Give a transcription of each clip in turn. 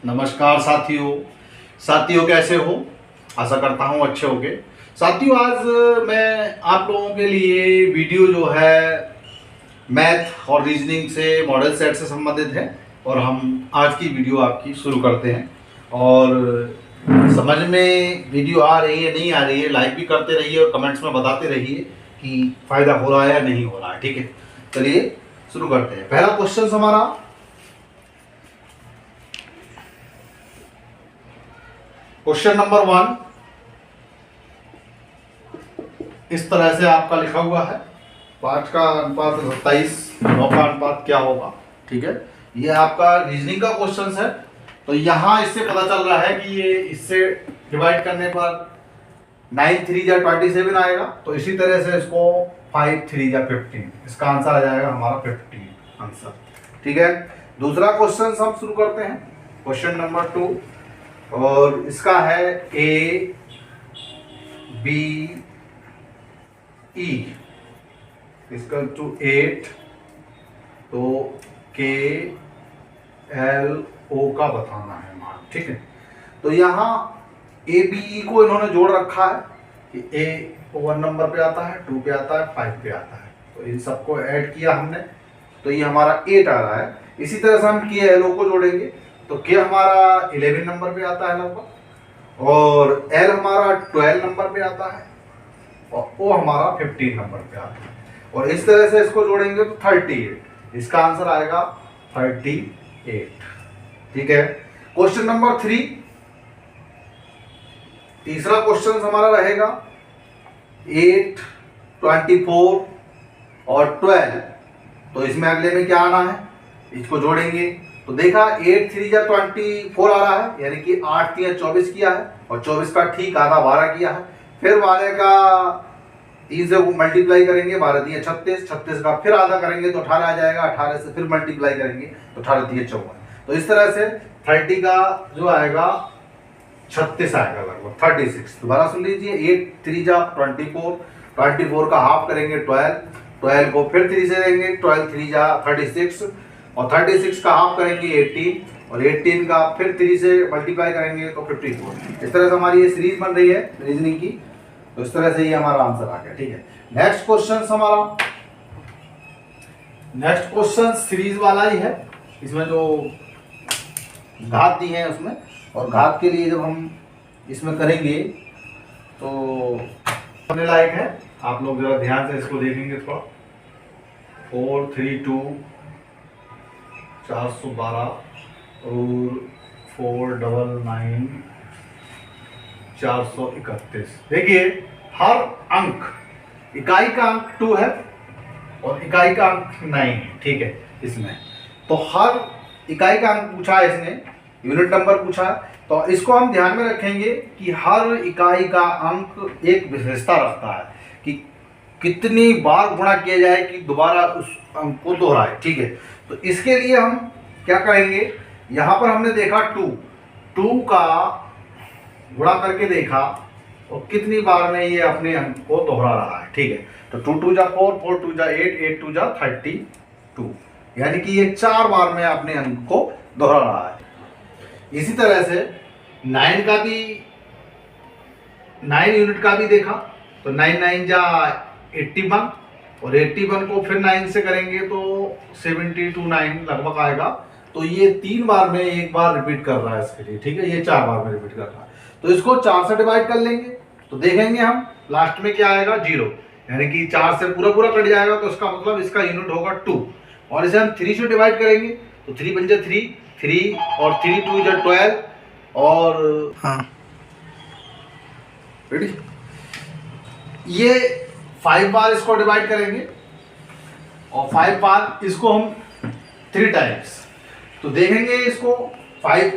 नमस्कार साथियों कैसे हो। आशा करता हूँ अच्छे होगे। साथियों, आज मैं आप लोगों के लिए वीडियो जो है मैथ और रीजनिंग से मॉडल सेट से संबंधित है और हम आज की वीडियो आपकी शुरू करते हैं। और समझ में वीडियो आ रही है नहीं आ रही है, लाइक भी करते रहिए और कमेंट्स में बताते रहिए कि फ़ायदा हो रहा है या नहीं हो रहा है। ठीक है, चलिए शुरू करते हैं। पहला क्वेश्चन हमारा, क्वेश्चन नंबर 1 इस तरह से आपका लिखा हुआ है। 5 का अनुपात 27, 9 का अनुपात क्या होगा। ठीक है, ये आपका रीजनिंग का क्वेश्चन है। तो यहाँ इससे पता चल रहा है कि ये इससे डिवाइड करने पर 9 3 जा 27 आएगा। तो इसी तरह से इसको 5 3 जा 15, इसका आंसर आ जाएगा हमारा 15 आंसर। ठीक है, दूसरा क्वेश्चन हम शुरू करते हैं। क्वेश्चन नंबर 2 और इसका है ए बी ई इसका टू 8, तो के एल ओ का बताना है मान। ठीक है, तो यहाँ ए बी ई को इन्होंने जोड़ रखा है कि ए 1 नंबर पे आता है, 2 पे आता है, 5 पे आता है। तो इन सबको ऐड किया हमने, तो ये हमारा 8 आ रहा है। इसी तरह से हम के एल ओ को जोड़ेंगे, तो के हमारा 11 नंबर पे आता है लगभग, और एल हमारा 12 नंबर पे आता है, और ओ हमारा 15 नंबर पे आता है। और इस तरह से इसको जोड़ेंगे तो 38, इसका आंसर आएगा 38। ठीक है, क्वेश्चन नंबर 3, तीसरा क्वेश्चन हमारा रहेगा 8, 24 और 12। तो इसमें अगले में क्या आना है, इसको जोड़ेंगे। तो देखा 8 3 जा 24 आ रहा है, यानी कि 8 3 24 किया है, और 24 का ठीक आधा 12 किया है। फिर 12 का 3 से मल्टीप्लाई करेंगे, 12 3 36, 36 का फिर आधा करेंगे तो 18 आ जाएगा, 18 से फिर मल्टीप्लाई करेंगे तो 18 3 54। तो इस तरह से 30 का जो आएगा 36 आएगा लगभग 36। दोबारा सुन लीजिए, 8 3 जा 24, 24 का हाफ करेंगे 12, 12 को फिर 3 से देंगे, 12 3 जा 36, और 36 का हाफ करेंगे 18, और 18 का फिर 3 से मल्टीप्लाई करेंगे तो 54। इस तरह से हमारी ये सीरीज बन रही है रीजनिंग की। तो इस तरह से ये हमारा आंसर आ गया। ठीक है, नेक्स्ट क्वेश्चन हमारा, नेक्स्ट क्वेश्चन सीरीज वाला ही है। इसमें जो घात दी है उसमें, और घात के लिए जब हम इसमें करेंगे तो होने लायक है। आप लोग जरा ध्यान से इसको देखेंगे थोड़ा। 4 3 2 412 और 4 9 9 431। देखिए, हर अंक, इकाई का अंक 2 है और इकाई का अंक 9 है। ठीक है, इसमें तो हर इकाई का अंक पूछा है इसने, यूनिट नंबर पूछा है। तो इसको हम ध्यान में रखेंगे कि हर इकाई का अंक एक विशेषता रखता है कि कितनी बार गुणा किया जाए कि दोबारा उस अंक को दोहराए। ठीक है, तो इसके लिए हम क्या करेंगे, यहाँ पर हमने देखा 2 का गुणा करके देखा और कितनी बार में ये अपने अंक को दोहरा रहा है। ठीक है, तो 2 2 जा 4, 4 2 जा 8, 8 2 जा 32, यानी कि ये 4 बार में अपने अंक को दोहरा रहा है। इसी तरह से 9 का भी, 9 यूनिट का भी देखा, तो 9 9 जा 81, और 81 को फिर 9 से करेंगे तो 72 9 लगभग आएगा। तो ये 3 बार में एक बार रिपीट कर रहा है इसके लिए। ठीक है, ये 4 बार में रिपीट कर रहा है। तो इसको 4 से डिवाइड कर लेंगे, तो देखेंगे हम लास्ट में क्या आएगा, 0, यानी कि 4 से पूरा पूरा कट जाएगा। तो इसका मतलब इसका यूनिट होगा 2। और इसे हम 3 से डिवाइड करेंगे, तो 3 5 जा 3 और 3 2 जा 12, और हाँ रेडी, ये 5 बार इसको डिवाइड करेंगे, और 5 बार इसको हम 3 टाइम्स। तो देखेंगे इसको 5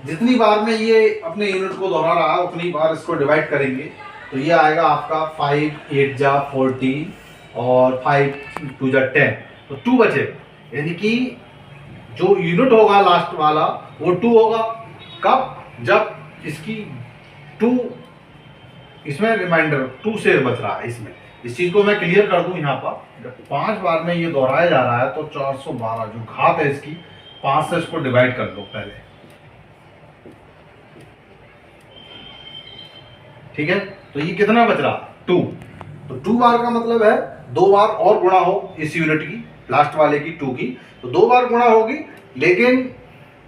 जितनी बार में ये अपने यूनिट को दोहरा रहा है उतनी बार इसको डिवाइड करेंगे। तो ये आएगा आपका 5 8 जा 40 और 5 2 जा 10, तो 2 बचे, यानी कि जो यूनिट होगा लास्ट वाला वो 2 होगा। कब, जब इसकी 2, इसमें रिमाइंडर 2 से बच रहा है। इसमें इस चीज को मैं क्लियर कर दूं, यहाँ पर जब 5 बार में ये दोहराया जा रहा है तो 412 जो घात है इसकी, 5 से इसको डिवाइड कर लो पहले। ठीक है। तो ये कितना बच रहा 2, तो 2 बार का मतलब है 2 बार और गुणा हो इस यूनिट की, लास्ट वाले की 2 की, तो 2 बार गुणा होगी, लेकिन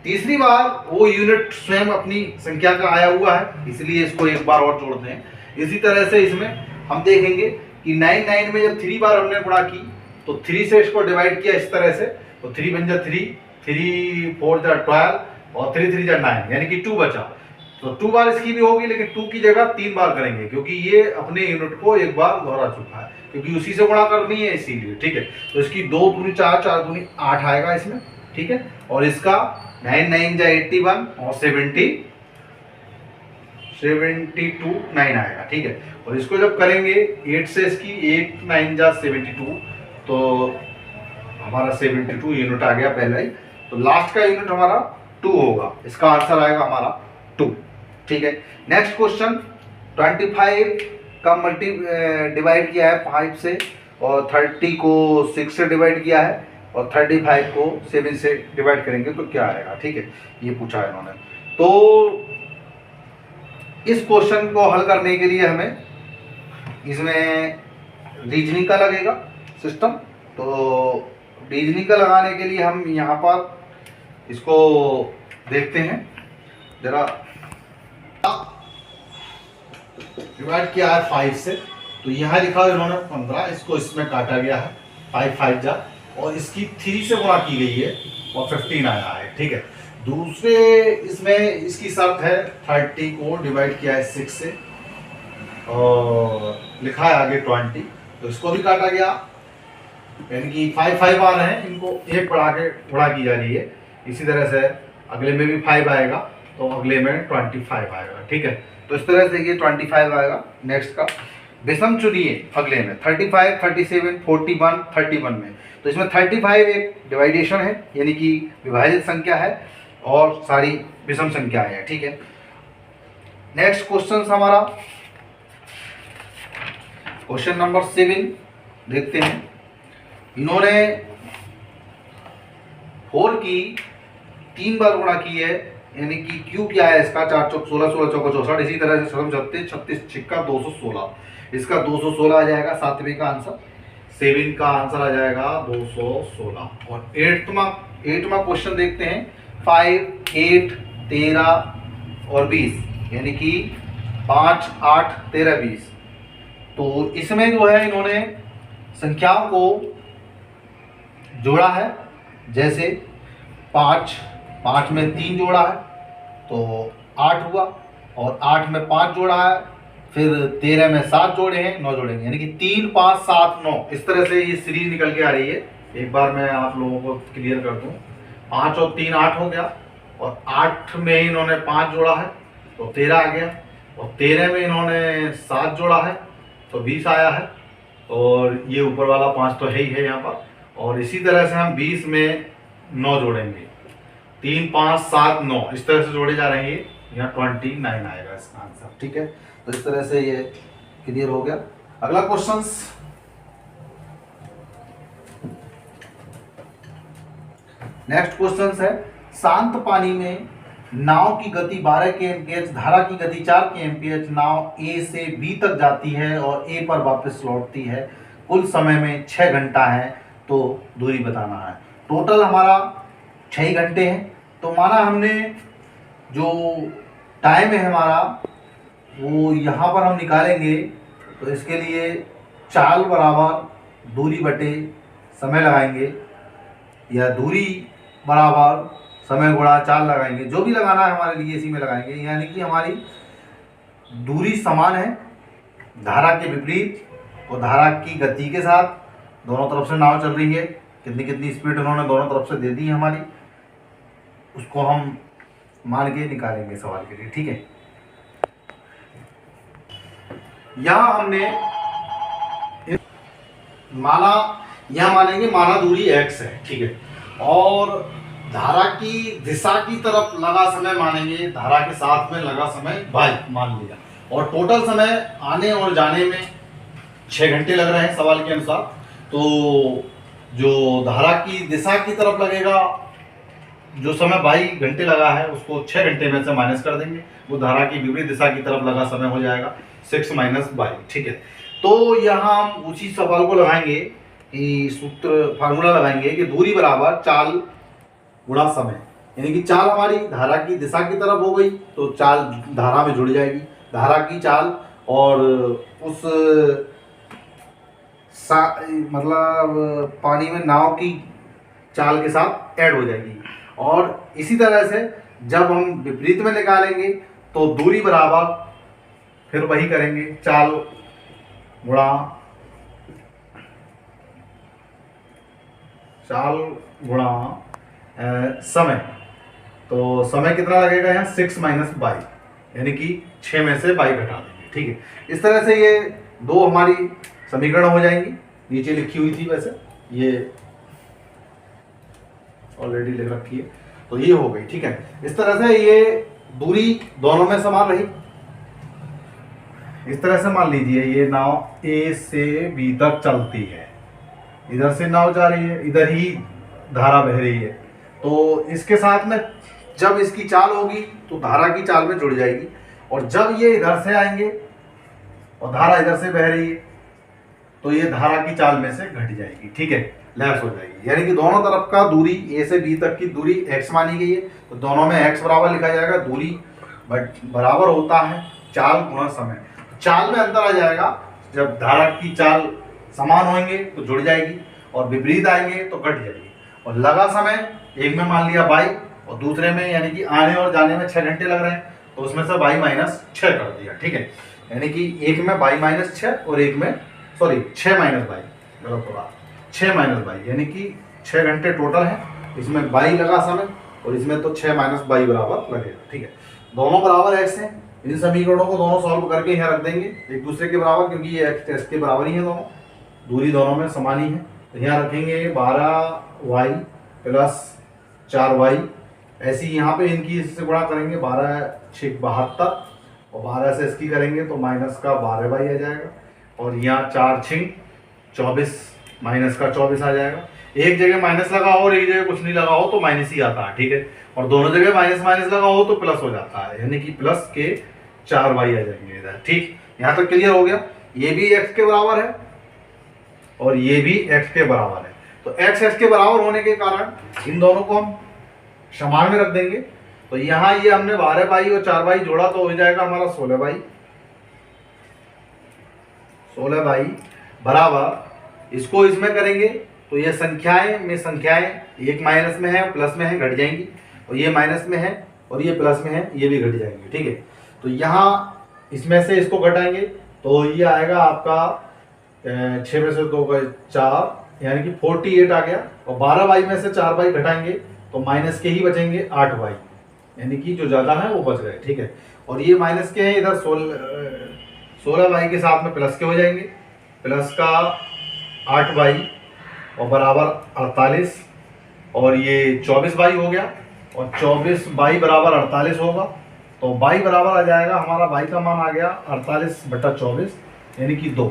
तीसरी बार वो यूनिट स्वयं अपनी संख्या का आया हुआ है, इसलिए इसको एक बार और जोड़ते हैं। इसी तरह से इसमें हम देखेंगे कि 9 में जब 3 बार हमने गुणा की तो 3 से इसको डिवाइड किया इस तरह से, तो 3 बन जा 3, 3 4 जा 12 और 3 3 जा 9, यानी कि 2 बचा। तो 2 बार इसकी भी होगी, लेकिन 2 की जगह 3 बार करेंगे, क्योंकि ये अपने यूनिट को एक बार दोहरा चुका है, क्योंकि उसी से गुणा करनी है इसीलिए, ठीक है। तो इसकी 2 दूनी 4, 4 दूनी 8 आएगा इसमें, ठीक है। और इसका 9 9 जा 81 और 72 9 आएगा, ठीक है। और इसको जब करेंगे 8 से इसकी 8 9 जा 72, तो हमारा 72 यूनिट आ गया पहला ही। तो लास्ट का यूनिट हमारा 2 होगा, इसका आंसर आएगा हमारा 2, ठीक है। नेक्स्ट क्वेश्चन, 25 का डिवाइड किया है 5 से, और 30 को 6 से डिवाइड किया है, और 35 को 7 से डिवाइड करेंगे तो क्या आएगा, ठीक है। ये पूछा है इन्होंने। तो इस क्वेश्चन को हल करने के लिए हमें इसमें रीजनिंग का लगेगा सिस्टम। तो रीजनिंग का लगाने के लिए हम यहाँ पर इसको देखते हैं जरा। डिवाइड किया है 5 से, तो यहाँ लिखा है इन्होंने 15, इसको इसमें काटा गया है 5 5 जा, और इसकी 3 से गुणा की गई है और 15 आया है, ठीक है। दूसरे इसमें इसकी शर्त है 30 को डिवाइड किया है 6 से और लिखा है आगे 20, तो इसको भी काटा गया, यानी कि 5 5 आ रहे हैं, इनको एक बढ़ा के गुणा की जा रही है। इसी तरह से अगले में भी 5 आएगा, तो अगले में 25 आएगा, ठीक है। तो इस तरह से ये 25 आएगा। नेक्स्ट का विषम चुनिए अगले में 35 37 41 31 में। तो इसमें 35 एक डिवाइडेशन है, यानी कि विभाजित संख्या है, और सारी विषम संख्याएं हैं, ठीक है। नेक्स्ट क्वेश्चन हमारा क्वेश्चन नंबर 7 देखते हैं। इन्होंने 4 की 3 बार गुणा की है, यानी कि क्यू क्या है इसका 4 चौक 16 16 चौका 64, इसी तरह से 36 36 छिक्का 216, इसका 216 आ जाएगा 7वें का आंसर। 7 का आंसर आ जाएगा 216। और 8वां क्वेश्चन देखते हैं। 5 8 13 और 20, यानी कि 5 8 13 20। तो इसमें जो है इन्होंने संख्याओं को जोड़ा है, जैसे 5 में 3 जोड़ा है तो 8 हुआ, और 8 में 5 जोड़ा है, फिर 13 में 7 जोड़े हैं, 9 जोड़ेंगे, यानी कि 3 5 7 9, इस तरह से ये सीरीज निकल के आ रही है। एक बार मैं आप लोगों को क्लियर कर दूं। 5 और 3 8 हो गया, और 8 में इन्होंने 5 जोड़ा है तो 13 आ गया, और 13 में इन्होंने 7 जोड़ा है तो 20 आया है, और ये ऊपर वाला 5 तो है ही है यहाँ पर। और इसी तरह से हम 20 में 9 जोड़ेंगे, 3 5 7 9, इस तरह से जोड़े जा रहे हैं, यहाँ 29 आएगा इसका आंसर, ठीक है। तो इस तरह से ये क्लियर हो गया। अगला क्वेश्चन, नेक्स्ट क्वेश्चन है, शांत पानी में नाव की गति 12 kmph, धारा की गति 4 kmph, नाव ए से बी तक जाती है और ए पर वापस लौटती है, कुल समय में 6 घंटा है, तो दूरी बताना है। टोटल हमारा 6 घंटे है, तो माना हमने जो टाइम है हमारा वो यहाँ पर हम निकालेंगे, तो इसके लिए चाल बराबर दूरी बटे समय लगाएंगे, या दूरी बराबर समय गुणा चाल लगाएंगे, जो भी लगाना है हमारे लिए इसी में लगाएंगे। यानी कि हमारी दूरी समान है धारा के विपरीत और धारा की गति के साथ, दोनों तरफ से नाव चल रही है, कितनी कितनी स्पीड उन्होंने दोनों तरफ से दे दी है हमारी, उसको हम मान के निकालेंगे सवाल के लिए, ठीक है। यहाँ हमने मानेंगे माना दूरी x है, ठीक है, और धारा की दिशा की तरफ लगा समय मानेंगे, धारा के साथ में लगा समय y मान लिया, और टोटल समय आने और जाने में 6 घंटे लग रहे हैं सवाल के अनुसार। तो जो धारा की दिशा की तरफ लगेगा जो समय 22 घंटे लगा है उसको 6 घंटे में से माइनस कर देंगे, वो धारा की विपरीत दिशा की तरफ लगा समय हो जाएगा 6 - 22। ठीक है, तो यहाँ हम उसी सवाल को लगाएंगे कि सूत्र फार्मूला लगाएंगे कि दूरी बराबर चाल गुणा समय, यानी कि चाल हमारी धारा की दिशा की तरफ हो गई तो चाल धारा में जुड़ जाएगी, धारा की चाल और उस मतलब पानी में नाव की चाल के साथ ऐड हो जाएगी। और इसी तरह से जब हम विपरीत में निकालेंगे तो दूरी बराबर फिर वही करेंगे, चाल गुणा समय। तो समय कितना लगेगा यहाँ 6 - 22, यानी कि 6 में से 22 घटा देंगे। ठीक है, इस तरह से ये दो हमारी समीकरण हो जाएंगी, नीचे लिखी हुई थी वैसे ये ऑलरेडी लिख रखी है, तो ये हो गई। ठीक है, इस तरह से ये दूरी दोनों में समान रही। इस तरह से मान लीजिए ये नाव ए से बी तक चलती है, इधर से नाव जा रही है, इधर ही धारा बह रही है, तो इसके साथ में जब इसकी चाल होगी तो धारा की चाल में जुड़ जाएगी, और जब ये इधर से आएंगे और धारा इधर से बह रही है तो ये धारा की चाल में से घट जाएगी। ठीक है, लैप्स हो जाएगी, यानी कि दोनों तरफ का दूरी ए से बी तक की दूरी x मानी गई है, तो दोनों में x बराबर लिखा जाएगा, दूरी बराबर होता है चाल गुणा समय। चाल में अंतर आ जाएगा, जब धारा की चाल समान होंगे तो जुड़ जाएगी और विपरीत आएंगे तो घट जाएगी। और लगा समय एक में मान लिया 22 और दूसरे में यानी कि आने और जाने में 6 घंटे लग रहे हैं, तो उसमें से 22 - 6 कर दिया। ठीक है, यानी कि एक में 22 - 6 और एक में 6 - 22, गलत होगा, 6 - 22, यानी कि 6 घंटे टोटल है, इसमें 22 लगा समय और इसमें तो 6 - 22 बराबर लगेगा। ठीक है, दोनों बराबर x हैं, इन समीकरणों को दोनों सॉल्व करके यहाँ रख देंगे एक दूसरे के बराबर, क्योंकि ये x के बराबर ही है, दोनों दूरी दोनों में समान ही है। तो यहाँ रखेंगे 12y + 4y, ऐसी यहाँ पे इनकी इससे गुणा करेंगे, 12 × 6 = 72 और 12 से इसकी करेंगे तो माइनस का 12y आ जाएगा, और यहाँ 4 × 6 = 24 माइनस का 24 आ जाएगा। एक जगह माइनस लगा हो और एक जगह कुछ नहीं लगा हो तो माइनस ही आता है। ठीक है, और दोनों जगह माइनस माइनस लगा हो तो प्लस हो जाता है, यानी कि प्लस के 4y आ जाएंगे इधर। ठीक, यहाँ तक क्लियर हो गया। ये भी x के बराबर है और ये भी x के बराबर है, तो x के बराबर होने के कारण इन दोनों को हम समान में रख देंगे। तो यहाँ ये हमने 12y और 4y जोड़ा तो हो जाएगा हमारा 16y बराबर, इसको इसमें करेंगे तो ये संख्याएं में संख्याएं एक माइनस में है प्लस में है घट जाएंगी, और ये माइनस में है और ये प्लस में है, ये भी घट जाएंगे। ठीक है, तो यहाँ इसमें से इसको घटाएंगे तो ये आएगा आपका 6 में से 2 गए 4, यानी कि 48 आ गया, और 12y में से 4y घटाएंगे तो माइनस के ही बचेंगे 8y, यानी कि जो ज़्यादा है वो बच गए। ठीक है, और ये माइनस के हैं इधर 16y के साथ में प्लस के हो जाएंगे, प्लस का 8y और बराबर 48, और ये 24y हो गया, और 24y बराबर 48 होगा, तो y बराबर आ जाएगा हमारा, y का मान आ गया 48/24, यानी कि 2।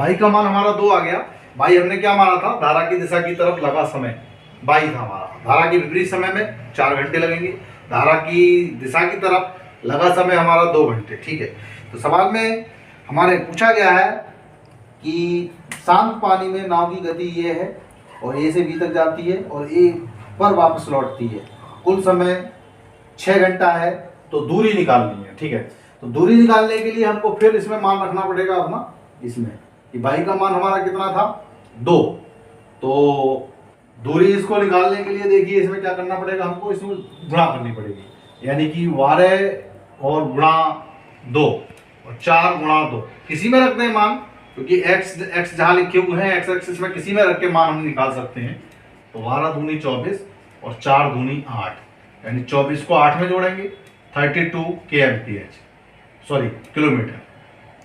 y का मान हमारा 2 आ गया। y हमने क्या माना था, धारा की दिशा की तरफ लगा समय 22 था हमारा, धारा के विपरीत समय में 4 घंटे लगेंगे, धारा की दिशा की तरफ लगा समय हमारा 2 घंटे। ठीक है, तो सवाल में हमारे पूछा गया है कि शांत पानी में नाव की गति ये है और ए से बी तक जाती है और ए पर वापस लौटती है, कुल समय 6 घंटा है, तो दूरी निकालनी है। ठीक है, तो दूरी निकालने के लिए हमको फिर इसमें मान रखना पड़ेगा अपना, इसमें कि y का मान हमारा कितना था 2, तो दूरी इसको निकालने के लिए देखिए इसमें क्या करना पड़ेगा, हमको इसमें गुणा करनी पड़ेगी, यानी कि 12 और गुणा 2 और 4 गुणा 2, किसी में रखते हैं मान, क्योंकि x जहाँ लिखे हुए हैं x एक्सिस में किसी में रख के मान हम निकाल सकते हैं। तो 12 दूनी 24 और 4 दूनी 8, यानी 24 को 8 में जोड़ेंगे 32 kmph, सॉरी किलोमीटर,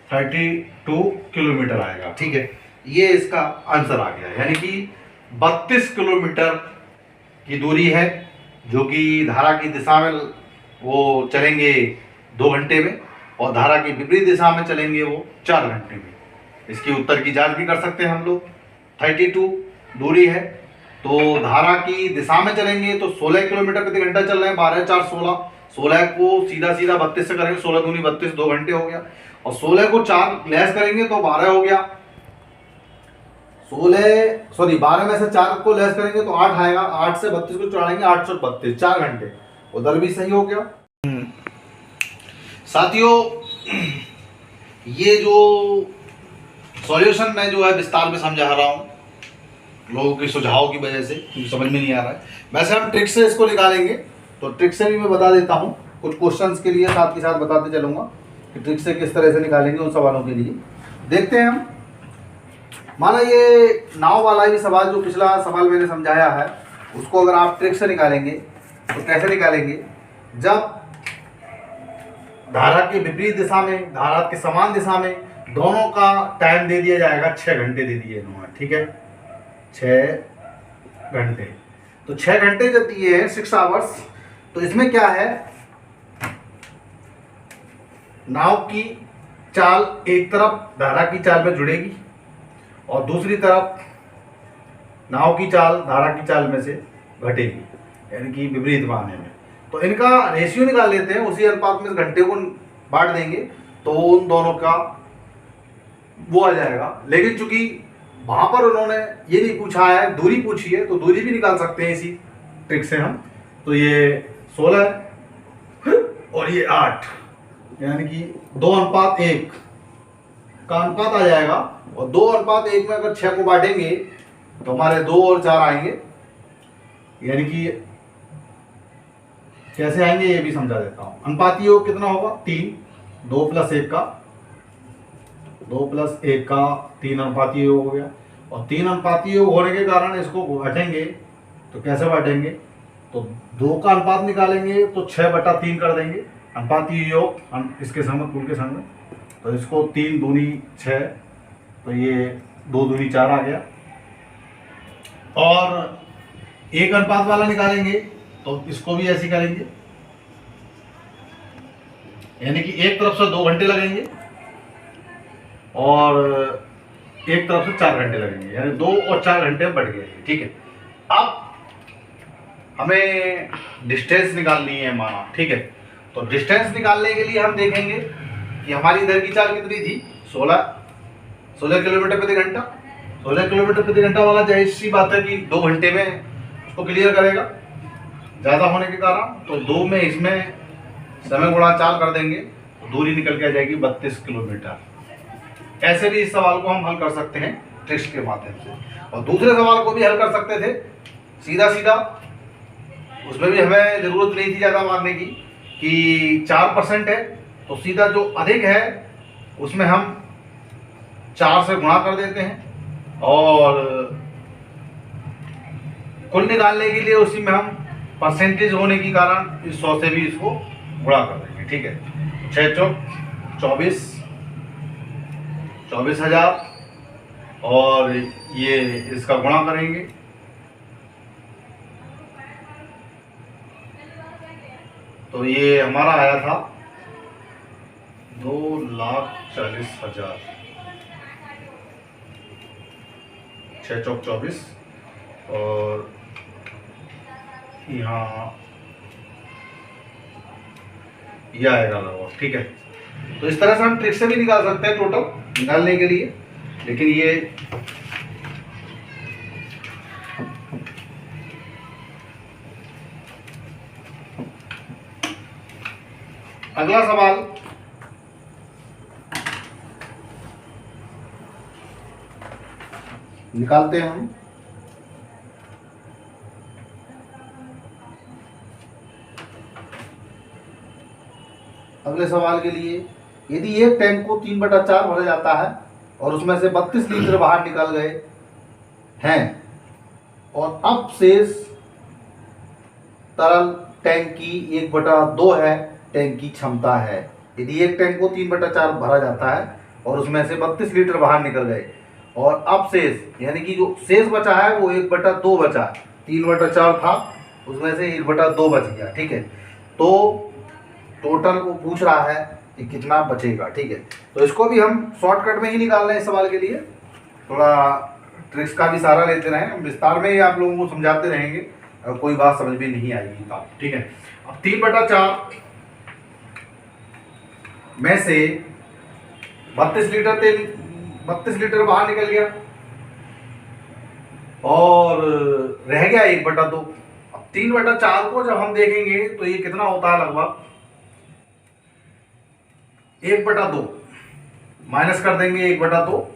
32 किलोमीटर आएगा। ठीक है, ये इसका आंसर आ गया, यानी कि 32 किलोमीटर की दूरी है, जो कि धारा की दिशा में वो चलेंगे 2 घंटे में और धारा की विपरीत दिशा में चलेंगे वो 4 घंटे में। इसकी उत्तर की जांच भी कर सकते हैं हम लोग। 32 दूरी है तो धारा की दिशा में चलेंगे तो 16 किलोमीटर प्रति घंटा चल रहे हैं, 12 4 16, 16 को सीधा सीधा 32 से करेंगे, 16 दूनी 32, 2 घंटे हो गया। और 16 को 4 लेस करेंगे तो 12 हो गया। 12 में से 4 को लेस करेंगे तो 8 आएगा, 8 से 32 को चढ़ाएंगे, 832, 4 घंटे, उधर भी सही हो गया। साथियों, ये जो सॉल्यूशन मैं जो है विस्तार में समझा रहा हूँ लोगों के सुझाव की वजह से, क्योंकि समझ में नहीं आ रहा है। वैसे हम ट्रिक से इसको निकालेंगे, तो ट्रिक से भी मैं बता देता हूँ, कुछ क्वेश्चंस के लिए साथ के साथ बताते चलूँगा कि ट्रिक से किस तरह से निकालेंगे उन सवालों के लिए। देखते हैं हम, माना ये नाव वाला ही सवाल जो पिछला सवाल मैंने समझाया है, उसको अगर आप ट्रिक से निकालेंगे तो कैसे निकालेंगे, जब धारा के विपरीत दिशा में, धारा के समान दिशा में दोनों का टाइम दे दिया जाएगा, 6 घंटे दे दिए इन्होंने, ठीक है, 6 घंटे। तो 6 घंटे जब दिए हैं, 6 आवर्स, तो इसमें क्या है, नाव की चाल एक तरफ धारा की चाल में जुड़ेगी और दूसरी तरफ नाव की चाल धारा की चाल में से घटेगी, यानी कि विपरीत माने में। तो इनका रेशियो निकाल लेते हैं, उसी अनुपात में घंटे को बांट देंगे तो उन दोनों का वो आ जाएगा। लेकिन चूंकि वहां पर उन्होंने ये नहीं पूछा है, दूरी पूछी है, तो दूरी भी निकाल सकते हैं इसी ट्रिक से हम। तो ये 16 और ये 8, यानी कि 2:1 का अनुपात आ जाएगा। और 2:1 में अगर 6 को बांटेंगे तो हमारे 2 और 4 आएंगे, यानी कि कैसे आएंगे ये भी समझा देता हूं। अनुपाती योग कितना होगा, 3, 2 + 1 का 3 अनुपाती योग हो गया। और 3 अनुपाती योग होने के कारण इसको बांटेंगे तो कैसे बांटेंगे, तो 2 का अनुपात निकालेंगे तो 6/3 कर देंगे, अनुपाती योग इसके संग कुल के संग। तो इसको 3 दूनी 6, तो ये 2 दूनी 4 आ गया। और 1 अनुपात वाला निकालेंगे तो इसको भी ऐसे करेंगे, यानी कि एक तरफ से 2 घंटे लगेंगे और एक तरफ से 4 घंटे लगेंगे, यानी 2 और 4 घंटे बढ़ गए, ठीक है। अब हमें डिस्टेंस निकालनी है माना, ठीक है। तो डिस्टेंस निकालने के लिए हम देखेंगे कि हमारी इधर की चाल कितनी थी, 16 किलोमीटर प्रति घंटा। 16 किलोमीटर प्रति घंटा वाला जाहिर सी बात है कि 2 घंटे में उसको क्लियर करेगा, ज़्यादा होने के कारण। तो 2 में इसमें समय गुणा 4 कर देंगे तो दूरी निकल के आ जाएगी 32 किलोमीटर। ऐसे भी इस सवाल को हम हल कर सकते हैं ट्रिक्स के माध्यम से। और दूसरे सवाल को भी हल कर सकते थे सीधा सीधा, उसमें भी हमें ज़रूरत नहीं थी ज़्यादा मारने की, कि 4% है तो सीधा जो अधिक है उसमें हम 4 से गुणा कर देते हैं, और कुल निकालने के लिए उसी में हम परसेंटेज होने के कारण इस 100 से भी इसको गुणा कर देंगे, ठीक है। 6 चौक 24,000 और ये इसका गुणा करेंगे तो ये हमारा आया था 2,40,000। 6 चौक 24 और यहाँ यह आएगा लगभग, ठीक है। तो इस तरह से हम ट्रिक से भी निकाल सकते हैं टोटल निकालने के लिए, लेकिन ये अगला सवाल निकालते हैं हम। अगले सवाल के लिए, यदि एक टैंक को 3/4 भरा जाता है और उसमें से 32 लीटर बाहर निकल गए हैं और अब शेष तरल टैंक की 1/2 है टैंक की क्षमता है। यदि एक टैंक को 3/4 भरा जाता है और उसमें से 32 लीटर बाहर निकल गए और अब शेष, यानी कि जो शेष बचा है वो 1/2 बचा, 3/4 था उसमें से 1/2 बच गया, ठीक है। तो टोटल वो पूछ रहा है कि कितना बचेगा, ठीक है। तो इसको भी हम शॉर्टकट में ही निकाल रहे हैं इस सवाल के लिए, थोड़ा ट्रिक्स का भी सहारा लेते रहें, हम विस्तार में ही आप लोगों को समझाते रहेंगे, अगर कोई बात समझ में नहीं आएगी तो। ठीक है, अब 3/4 में से 32 लीटर तेल, 32 लीटर बाहर निकल गया और रह गया 1/2। अब 3/4 को जब हम देखेंगे तो ये कितना होता है, लगभग 1/2 माइनस कर देंगे 1/2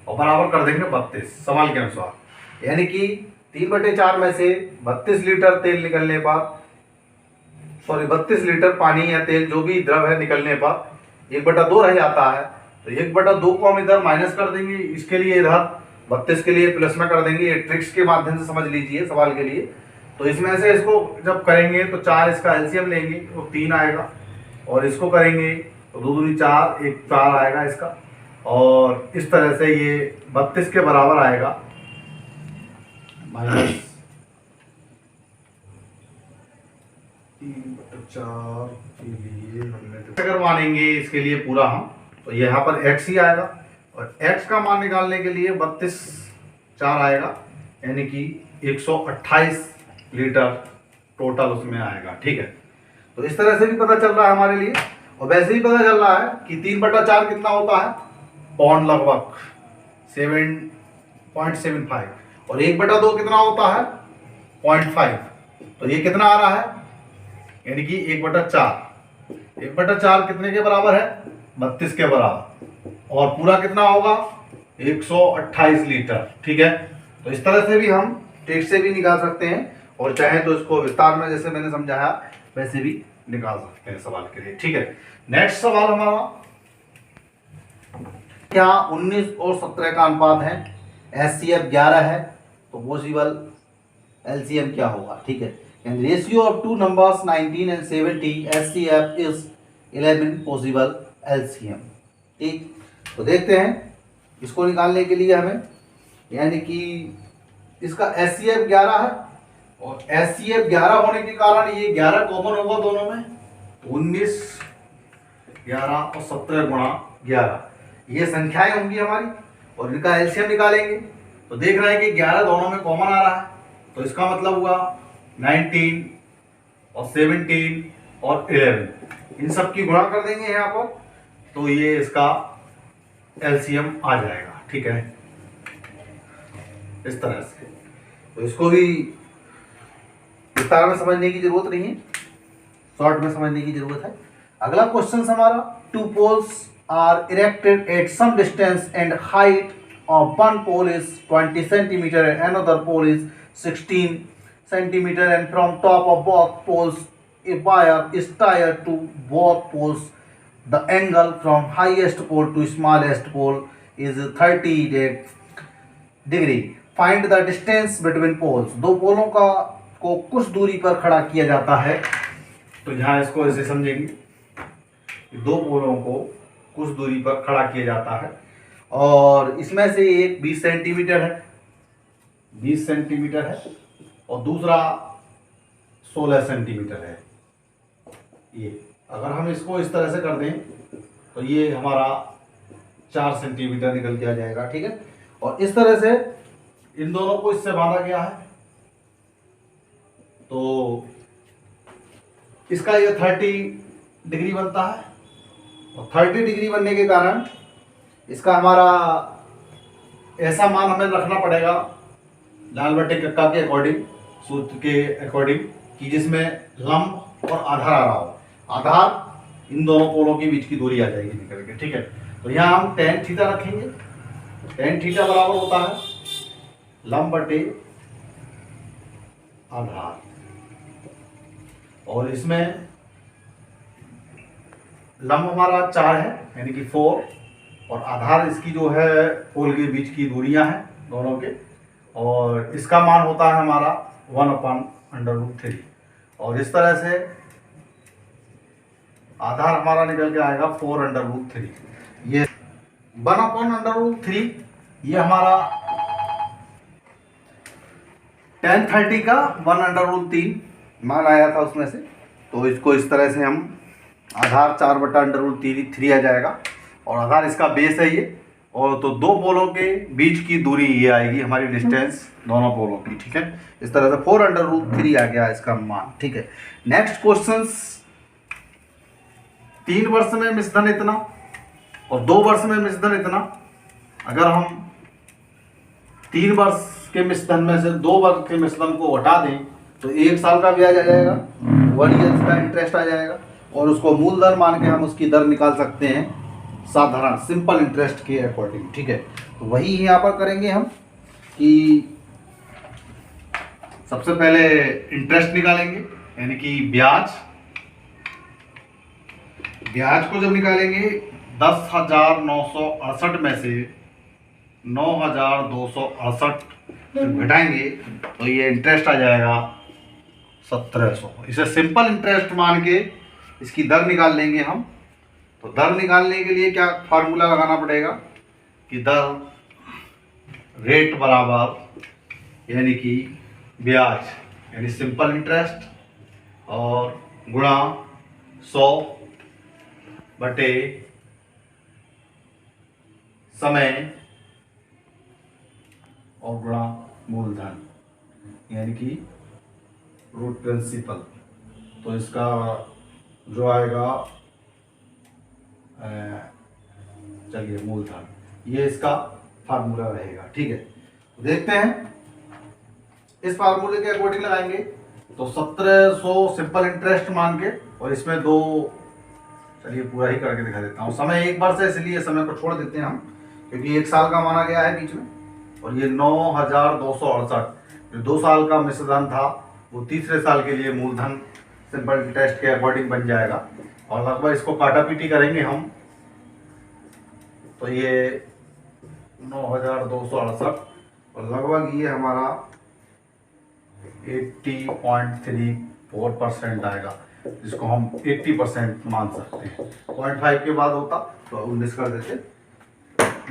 और बराबर कर देंगे 32 सवाल के अनुसार। यानी कि 3/4 में से 32 लीटर तेल निकलने पर, सॉरी 32 लीटर पानी या तेल जो भी द्रव है निकलने पर 1/2 रह जाता है। तो 1/2 को हम इधर माइनस कर देंगे, इसके लिए इधर 32 के लिए प्लस में कर देंगे। ये ट्रिक्स के माध्यम से समझ लीजिए सवाल के लिए। तो इसमें से इसको जब करेंगे तो 4 इसका एलसीएम लेंगे तो 3 आएगा, और इसको करेंगे तो 2 दूनी 4, 1 4 आएगा इसका, और इस तरह से ये 32 के बराबर आएगा माइनस 3/4 के लिए हमने अगर मानेंगे इसके लिए पूरा हम, तो यहाँ पर x ही आएगा, और x का मान निकालने के लिए 32 4 आएगा, यानी कि 128 लीटर टोटल उसमें आएगा। ठीक है, तो इस तरह से भी पता चल रहा है हमारे लिए, और वैसे ही पता चल रहा है कि 3/4 कितना होता है, पौंड लगभग 7.75, और 1/2 कितना होता है 0.5। तो ये कितना आ रहा है, यानी कि 1/4, 1/4 कितने के बराबर है, 32 के बराबर, और पूरा कितना होगा 128 लीटर। ठीक है, तो इस तरह से भी हम टेक्स्ट से भी निकाल सकते हैं, और चाहे तो इसको विस्तार में जैसे मैंने समझाया वैसे भी निकाल सकते हैं सवाल के लिए। ठीक है, नेक्स्ट सवाल हमारा, क्या 19 और 17 का अनुपात है, HCF 11 है, तो पॉसिबल LCM क्या होगा। ठीक है, and ratio of two numbers 19 and 70, HCF is 11, possible LCM। ठीक, तो देखते हैं इसको निकालने के लिए हमें, यानी कि इसका HCF 11 है, और HCF 11 होने के कारण ये 11 कॉमन होगा दोनों में, 19 11 और 17 गुणा 11 ये संख्याएं होंगी हमारी, और इनका एलसीएम निकालेंगे तो देख रहे हैं कि 11 दोनों में कॉमन आ रहा है, तो इसका मतलब हुआ 19 और 17 और 11, इन सब की गुणा कर देंगे यहाँ पर, तो ये इसका एलसीएम आ जाएगा। ठीक है, इस तरह से, तो इसको भी विस्तार में समझने की जरूरत नहीं है, शॉर्ट में समझने की जरूरत है। अगला क्वेश्चन हमारा, two poles are erected at some distance and height of one pole is 20 centimetre and another pole is 16 centimetre and from top of both poles a wire is tied to both poles. The angle from highest pole to smallest pole is 30 degree. Find the distance between poles. दो पोलों को कुछ दूरी पर खड़ा किया जाता है, तो यहाँ इसको ऐसे समझेंगे, दो पोलों को कुछ दूरी पर खड़ा किया जाता है, और इसमें से एक 20 सेंटीमीटर है, 20 सेंटीमीटर है, और दूसरा 16 सेंटीमीटर है। ये अगर हम इसको इस तरह से कर दें तो ये हमारा 4 सेंटीमीटर निकल के आ जाएगा। ठीक है, और इस तरह से इन दोनों को इससे बांधा गया है, तो इसका ये 30 डिग्री बनता है, और 30 डिग्री बनने के कारण इसका हमारा ऐसा मान हमें रखना पड़ेगा लाल बटे कक्का के अकॉर्डिंग, सूत्र के अकॉर्डिंग, कि जिसमें लंब और आधार आ रहा हो। आधार इन दोनों पोलों के बीच की दूरी आ जाएगी निकल के। ठीक है, तो यहाँ हम tan थीटा रखेंगे, tan थीटा बराबर होता है लंब बटे आधार, और इसमें लंब हमारा 4 है यानी कि 4, और आधार इसकी जो है पोल के बीच की दूरियां हैं दोनों के, और इसका मान होता है हमारा 1/√3, और इस तरह से आधार हमारा निकल के आएगा 4/√3। ये 1/√3 ये हमारा tan 30 का 1/√3 मान आया था उसमें से, तो इसको इस तरह से हम आधार 4/√3 आ जाएगा, और आधार इसका बेस है ये, और तो दो पोलों के बीच की दूरी ये आएगी हमारी डिस्टेंस दोनों पोलों की, ठीक है। इस तरह से 4√3 आ गया इसका मान, ठीक है। नेक्स्ट क्वेश्चन, 3 वर्ष में मिश्रण इतना और 2 वर्ष में मिश्रण इतना। अगर हम 3 वर्ष के मिश्रण में से 2 वर्ष के मिश्रण को हटा दें तो 1 साल का ब्याज आ जाएगा, 1 ईयर का इंटरेस्ट आ जाएगा, और उसको मूल दर मान के हम उसकी दर निकाल सकते हैं साधारण सिंपल इंटरेस्ट के अकॉर्डिंग, ठीक है। तो वही यहाँ पर करेंगे हम कि सबसे पहले इंटरेस्ट निकालेंगे, यानी कि ब्याज को जब निकालेंगे 10,968 में से 9,268 घटाएंगे तो ये इंटरेस्ट आ जाएगा 1,700। इसे सिंपल इंटरेस्ट मान के इसकी दर निकाल लेंगे हम। तो दर निकालने के लिए क्या फार्मूला लगाना पड़ेगा कि दर रेट बराबर यानी कि ब्याज यानी सिंपल इंटरेस्ट और गुणा 100 बटे समय और गुणा मूलधन यानी कि रूट प्रिंसिपल। तो इसका जो आएगा चलिए मूलधन, ये इसका फार्मूला रहेगा, ठीक है। देखते हैं इस फार्मूले के अकॉर्डिंग लगाएंगे तो 1,700 सिंपल इंटरेस्ट मान के, और इसमें दो, चलिए पूरा ही करके दिखा देता हूँ। समय 1 वर्ष है इसलिए समय को छोड़ देते हैं हम, क्योंकि 1 साल का माना गया है बीच में, और ये 9,268 जो 2 साल का मिश्रधन था वो तीसरे साल के लिए मूलधन सिंपल इंटरेस्ट के अकॉर्डिंग बन जाएगा। और लगभग इसको काटापीटी करेंगे हम तो ये 9,268 और लगभग ये हमारा 80.34% आएगा, जिसको हम 80% मान सकते हैं। 0.5 के बाद होता तो 19 कर देते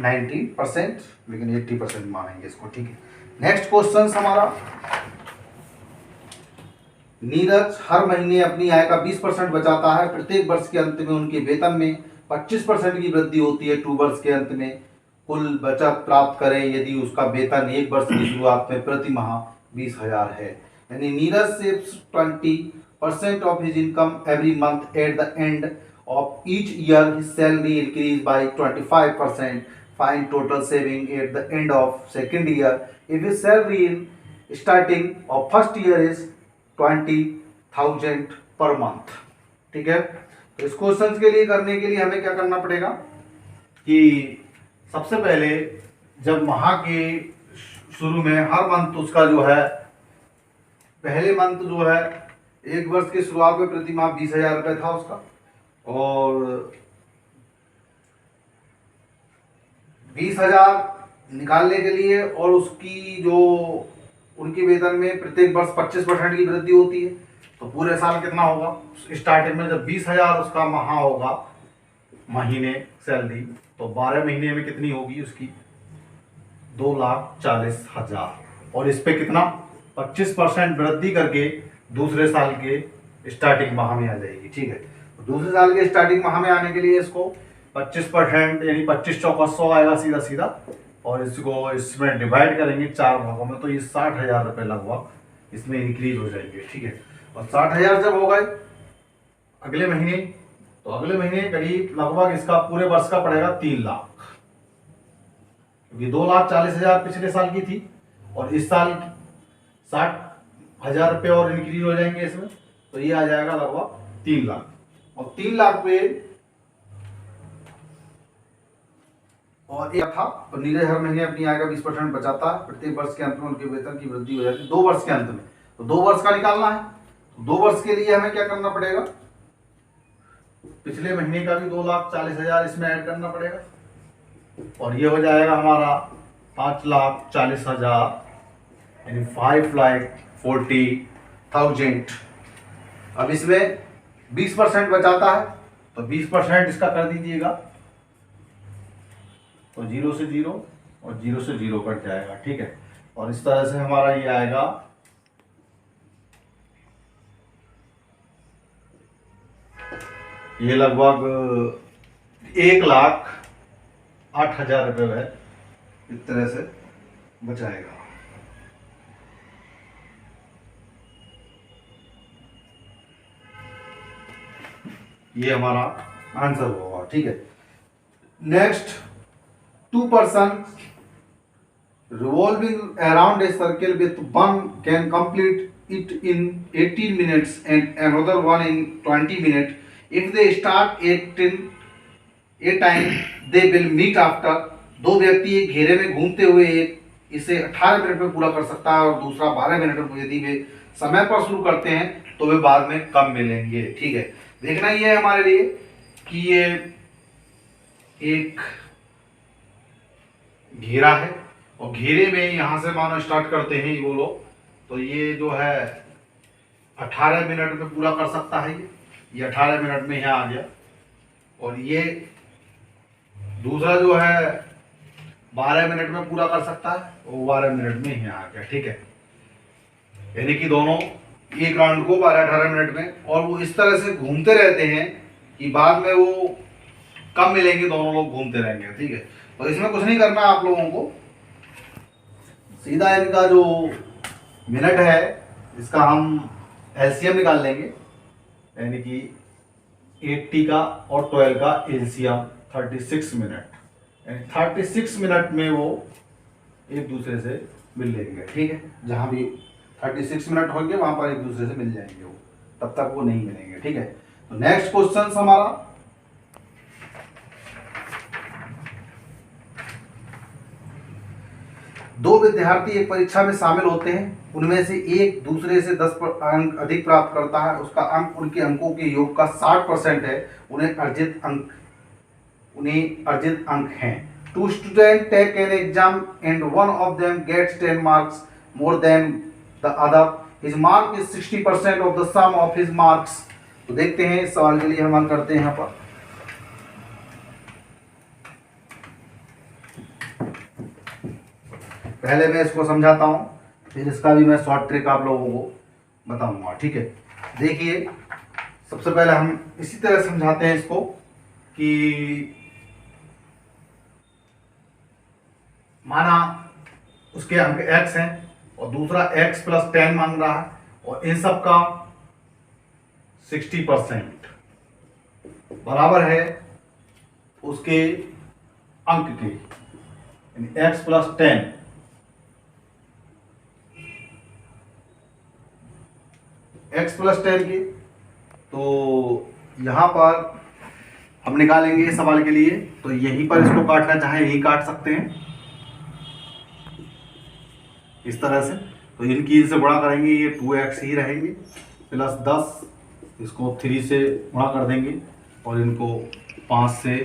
90%, लेकिन 80% मानेंगे इसको, ठीक है। नेक्स्ट क्वेश्चन हमारा, नीरज हर महीने अपनी आय का 20% बचाता है। प्रत्येक वर्ष के अंत में उनके वेतन में 25% की वृद्धि होती है। 2 वर्ष के अंत में कुल बचत प्राप्त करें यदि उसका वेतन 1 वर्ष की शुरुआत में प्रति माह 20,000 है। यानी Neeraj saves 20% of his income every month at the end of each year his salary increase by 25%. Find total saving at the end of second year if his salary in starting of first year is 20,000 per month, ठीक है। तो इस question के लिए करने के लिए हमें क्या करना पड़ेगा कि सबसे पहले जब माह के शुरू में हर मंथ उसका जो है, पहले मंथ जो है 1 वर्ष की शुरुआत में प्रति माह 20,000 रुपये था उसका, और 20,000 निकालने के लिए, और उसकी जो उनके वेतन में प्रत्येक वर्ष 25% की वृद्धि होती है, तो पूरे साल कितना होगा स्टार्टिंग में जब 20,000 उसका माह होगा महीने सैलरी, तो 12 महीने में कितनी होगी उसकी 2,40,000, और इस पे कितना 25% वृद्धि करके दूसरे साल के स्टार्टिंग माह में आ जाएगी, ठीक है। तो दूसरे साल के स्टार्टिंग माह में आने के लिए इसको 25% यानी 25 चौका 100 आएगा सीधा सीधा, और इसको इसमें डिवाइड करेंगे 4 भागों में, तो ये 60,000 रुपये लगभग इसमें इंक्रीज हो जाएंगे, ठीक है। और 60,000 जब हो गए अगले महीने, तो अगले महीने करीब लगभग इसका पूरे वर्ष का पड़ेगा 3 लाख, क्योंकि 2,40,000 पिछले साल की थी, और इस साल 60,000 रुपये और इंक्रीज हो जाएंगे इसमें, तो ये आ जाएगा लगभग 3 लाख। और 3 लाख पे और एक था, और नीरज हर महीने अपनी आय का 20% बचाता है। प्रत्येक वर्ष के अंत में उनके वेतन की वृद्धि हो जाती है 2 वर्ष के अंत में, तो 2 वर्ष का निकालना है। तो 2 वर्ष के लिए हमें क्या करना पड़ेगा, पिछले महीने का भी 2,40,000 इसमें ऐड करना पड़ेगा, और ये हो जाएगा हमारा 5,40,000 यानी 5,40,000। अब इसमें 20% बचाता है, तो 20% इसका कर दीजिएगा, तो 0 से 0 और 0 से 0 कट जाएगा, ठीक है। और इस तरह से हमारा ये आएगा ये लगभग 1,00,000 8,000 रुपये वह इस तरह से बचाएगा। ये हमारा आंसर होगा, ठीक है। Next, 2 person revolving around a circle with one can complete it in 18 minutes and another one in 20 minutes. If they start at a time, they will meet after. दो व्यक्ति एक घेरे में घूमते हुए एक इसे 18 मिनट में पूरा कर सकता है और दूसरा 12 मिनट में। यदि वे समय पर शुरू करते हैं तो वे बाद में कम मिलेंगे, ठीक है। देखना ये है हमारे लिए कि ये एक घेरा है और घेरे में यहां से मानो स्टार्ट करते हैं वो लोग, तो ये जो है 18 मिनट में पूरा कर सकता है। ये 18 मिनट में यहाँ आ गया और ये दूसरा जो है 12 मिनट में पूरा कर सकता है, वो 12 मिनट में यहाँ आ गया, ठीक है। यानी कि दोनों एक राउंड को 12-18 मिनट में, और वो इस तरह से घूमते रहते हैं कि बाद में वो कम मिलेंगे, दोनों लोग घूमते रहेंगे, ठीक है। तो इसमें कुछ नहीं करना आप लोगों को, सीधा इनका जो मिनट है इसका हम एलसीएम निकाल लेंगे, यानी कि 80 का और 12 का एलसीएम 36 मिनट, यानी 36 मिनट में वो एक दूसरे से मिल लेंगे, ठीक है। जहां भी 36 मिनट होंगे वहां पर एक दूसरे से मिल जाएंगे, वो तब तक वो नहीं मिलेंगे, ठीक है। तो नेक्स्ट क्वेश्चन हमारा, दो विद्यार्थी एक परीक्षा में शामिल होते हैं, उनमें से एक दूसरे से 10 अंक अधिक प्राप्त करता है, उसका अंक उनके अंकों के योग का 60% है, उन्हें अर्जित अंक हैं। Two students take an exam and one of them gets 10 marks more than the other. His mark is 60% of the sum of his marks. तो देखते हैं इस सवाल के लिए हम हल करते हैं यहाँ पर। पहले मैं इसको समझाता हूँ, फिर इसका भी मैं शॉर्ट ट्रिक आप लोगों को बताऊंगा, ठीक है। देखिए, सबसे पहले हम इसी तरह समझाते हैं इसको कि माना उसके अंक x हैं और दूसरा x + 10 मांग रहा है और इन सब का 60% बराबर है उसके अंक के, यानी x + 10 x + 10 की। तो यहां पर हम निकालेंगे इस सवाल के लिए, तो यहीं पर इसको काटना चाहे यहीं काट सकते हैं इस तरह से। तो इनकी इनसे गुणा करेंगे, ये 2x ही रहेंगे, प्लस 10 इसको 3 से गुणा कर देंगे और इनको 5 से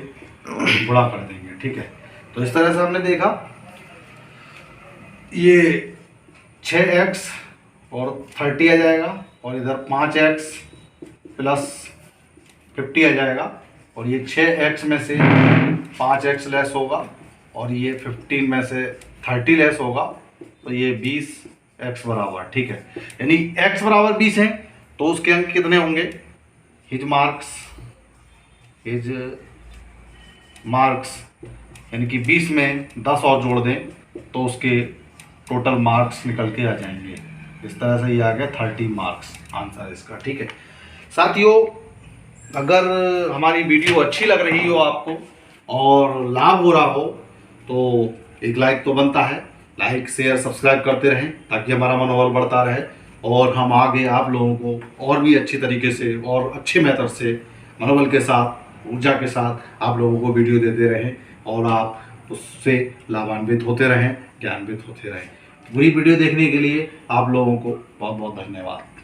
गुणा कर देंगे, ठीक है। तो इस तरह से हमने देखा, ये 6x और 30 आ जाएगा और इधर 5x + 50 आ जाएगा और ये 6x में से 5x लेस होगा और ये 15 में से 30 लेस होगा, तो ये 20x बराबर, ठीक है। यानी x बराबर 20 है तो उसके अंक कितने होंगे, हिज मार्क्स यानी कि 20 में 10 और जोड़ दें तो उसके टोटल मार्क्स निकल के आ जाएंगे। इस तरह से ये आ गया 30 मार्क्स आंसर इसका, ठीक है। साथियों, अगर हमारी वीडियो अच्छी लग रही हो आपको और लाभ हो रहा हो तो एक लाइक तो बनता है, लाइक शेयर सब्सक्राइब करते रहें ताकि हमारा मनोबल बढ़ता रहे और हम आगे आप लोगों को और भी अच्छी तरीके से और अच्छे मेथड से मनोबल के साथ, ऊर्जा के साथ आप लोगों को वीडियो देते रहें और आप उससे लाभान्वित होते रहें, ज्ञान्वित होते रहें। पूरी वीडियो देखने के लिए आप लोगों को बहुत बहुत धन्यवाद।